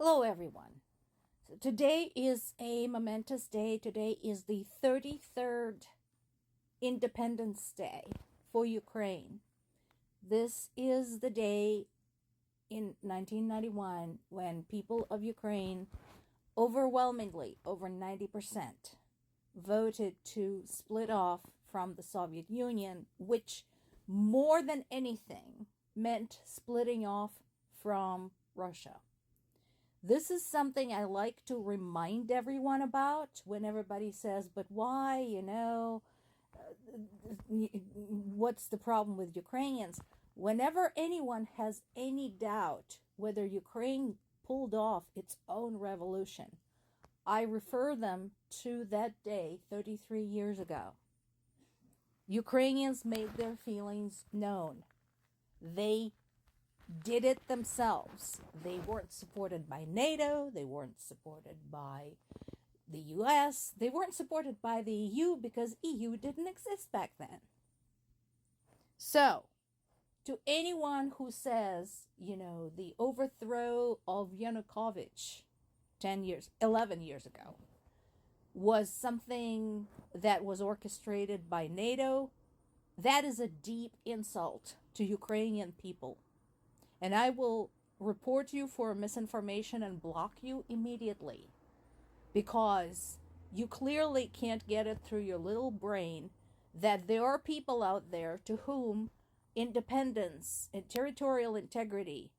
Hello, everyone. So today is a momentous day. Today is the 33rd Independence Day for Ukraine. This is the day in 1991 when people of Ukraine, overwhelmingly, over 90%, voted to split off from the Soviet Union, which more than anything meant splitting off from Russia. This is something I like to remind everyone about when everybody says, but why, what's the problem with Ukrainians? Whenever anyone has any doubt whether Ukraine pulled off its own revolution, I refer them to that day 33 years ago. Ukrainians made their feelings known. They did it themselves. They weren't supported by NATO. They weren't supported by the US. They weren't supported by the EU because EU didn't exist back then. So, to anyone who says, the overthrow of Yanukovych 11 years ago was something that was orchestrated by NATO, that is a deep insult to Ukrainian people. And I will report you for misinformation and block you immediately because you clearly can't get it through your little brain that there are people out there to whom independence and territorial integrity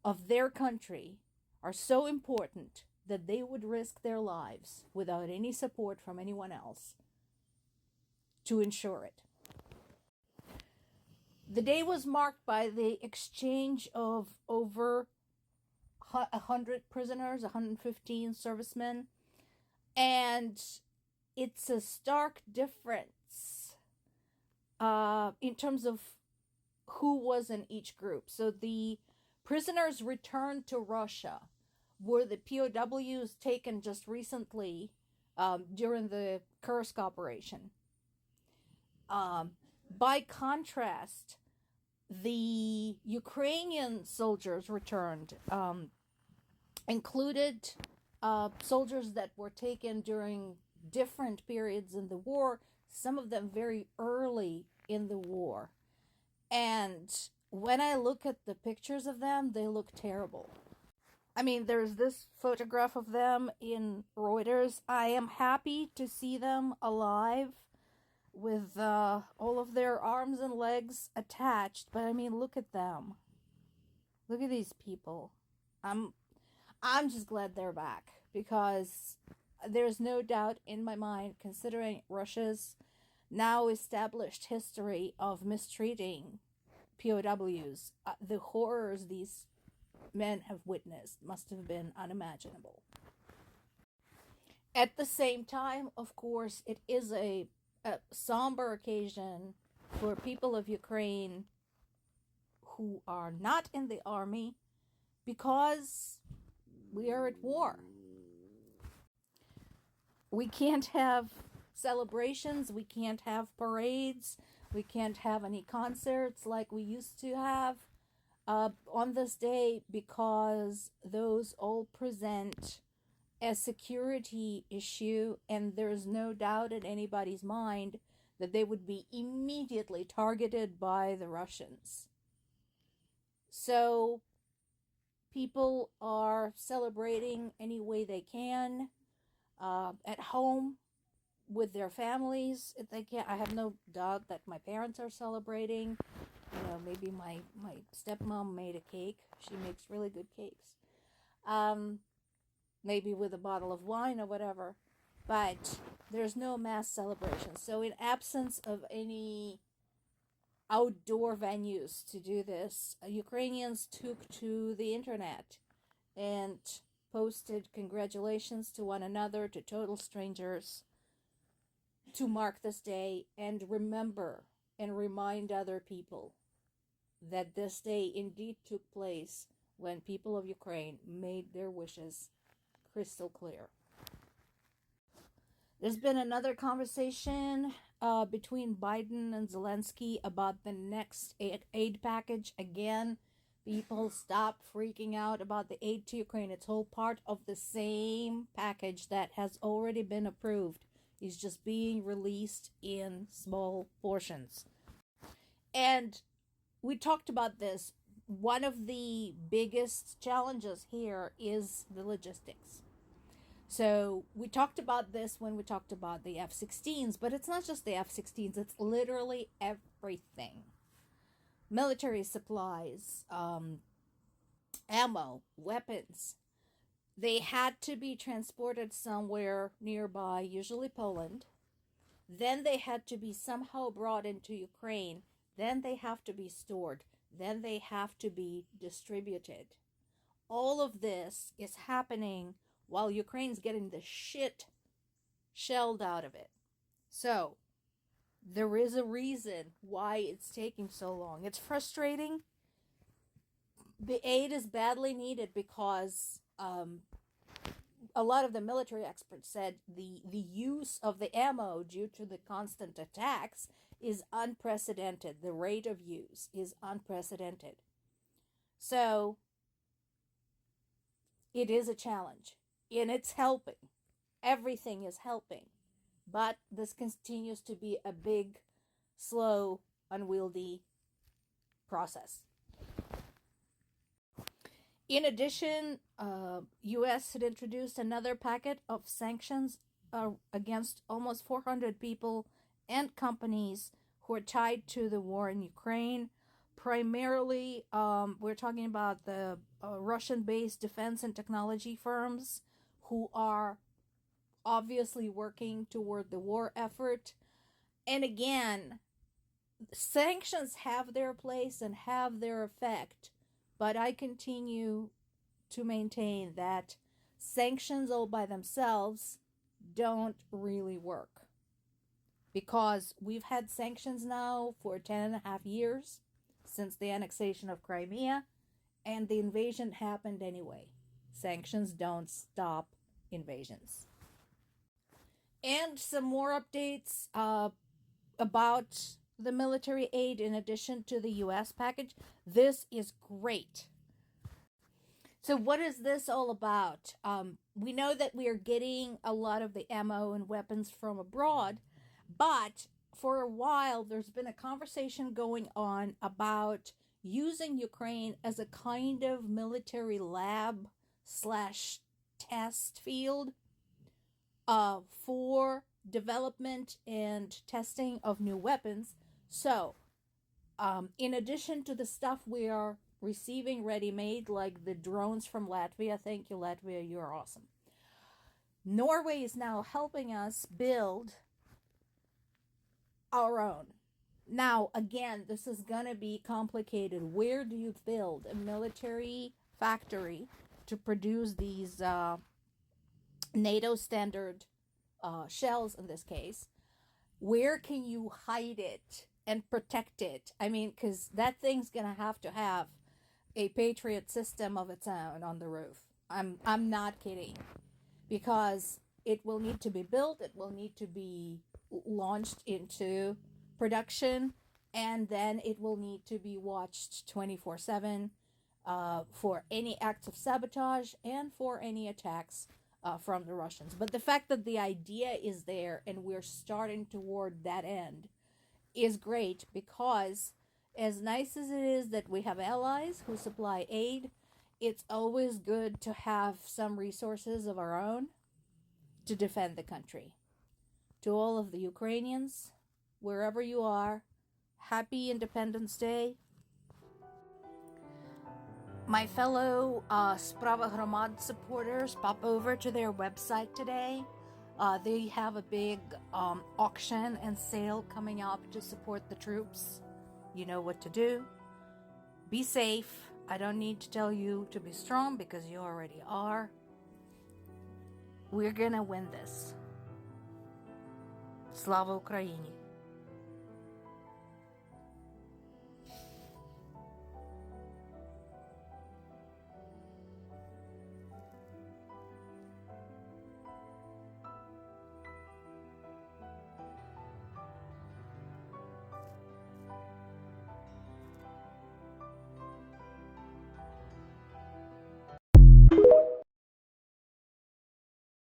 of their country are so important that they would risk their lives without any support from anyone else to ensure it. The day was marked by the exchange of over 100 prisoners, 115 servicemen, and it's a stark difference in terms of who was in each group. So the prisoners returned to Russia were the POWs taken just recently during the Kursk operation. By contrast, the Ukrainian soldiers returned included soldiers that were taken during different periods in the war, some of them very early in the war. And when I look at the pictures of them, they look terrible. I mean, there's this photograph of them in Reuters. I am happy to see them alive with all of their arms and legs attached, but I mean, look at them. Look at these people. I'm just glad they're back because there's no doubt in my mind, considering Russia's now established history of mistreating POWs, the horrors these men have witnessed must have been unimaginable. At the same time, of course, it is a somber occasion for people of Ukraine who are not in the army because we are at war. We can't have celebrations, we can't have parades, we can't have any concerts like we used to have on this day because those all present a security issue, and there's no doubt in anybody's mind that they would be immediately targeted by the Russians. So people are celebrating any way they can at home with their families if they can. I have no doubt that my parents are celebrating. Maybe my stepmom made a cake. She makes really good cakes. Maybe with a bottle of wine or whatever. But there's no mass celebration. So in absence of any outdoor venues to do this, Ukrainians took to the internet and posted congratulations to one another, to total strangers, to mark this day and remember and remind other people that this day indeed took place when people of Ukraine made their wishes crystal clear. There's been another conversation between Biden and Zelensky about the next aid package. Again, People stop freaking out about the aid to Ukraine. It's all part of the same package that has already been approved. It's just being released in small portions. And we talked about this. One of the biggest challenges here is the logistics. So we talked about this when we talked about the F-16s, but it's not just the F-16s, it's literally everything. Military supplies, ammo, weapons. They had to be transported somewhere nearby, usually Poland. Then they had to be somehow brought into Ukraine. Then they have to be stored. Then they have to be distributed. All of this is happening while Ukraine's getting the shit shelled out of it. So, there is a reason why it's taking so long. It's frustrating. The aid is badly needed because a lot of the military experts said the use of the ammo due to the constant attacks is unprecedented. The rate of use is unprecedented. So, it is a challenge. And it's helping. Everything is helping. But this continues to be a big, slow, unwieldy process. In addition, U.S. had introduced another packet of sanctions against almost 400 people and companies who are tied to the war in Ukraine. Primarily, we're talking about the Russian-based defense and technology firms who are obviously working toward the war effort. And again, sanctions have their place and have their effect, but I continue to maintain that sanctions all by themselves don't really work. Because we've had sanctions now for 10.5 years since the annexation of Crimea, and the invasion happened anyway. Sanctions don't stop invasions. And some more updates about the military aid in addition to the U.S. package. This is great. So what is this all about? We know that we are getting a lot of the ammo and weapons from abroad, but for a while there's been a conversation going on about using Ukraine as a kind of military lab / test field for development and testing of new weapons. So, in addition to the stuff we are receiving ready-made, like the drones from Latvia, thank you Latvia, you're awesome. Norway is now helping us build our own. Now, again, this is going to be complicated. Where do you build a military factory to produce these NATO standard shells in this case? Where can you hide it and protect it? I mean, because that thing's going to have a Patriot system of its own on the roof. I'm not kidding. Because it will need to be built, it will need to be launched into production, and then it will need to be watched 24/7 for any acts of sabotage and for any attacks from the Russians. But the fact that the idea is there and we're starting toward that end is great, because as nice as it is that we have allies who supply aid, it's always good to have some resources of our own to defend the country. To all of the Ukrainians, wherever you are, happy Independence Day. My fellow Sprava Hromad supporters, pop over to their website today. They have a big auction and sale coming up to support the troops. You know what to do. Be safe. I don't need to tell you to be strong because you already are. We're gonna win this. Slava Ukraini!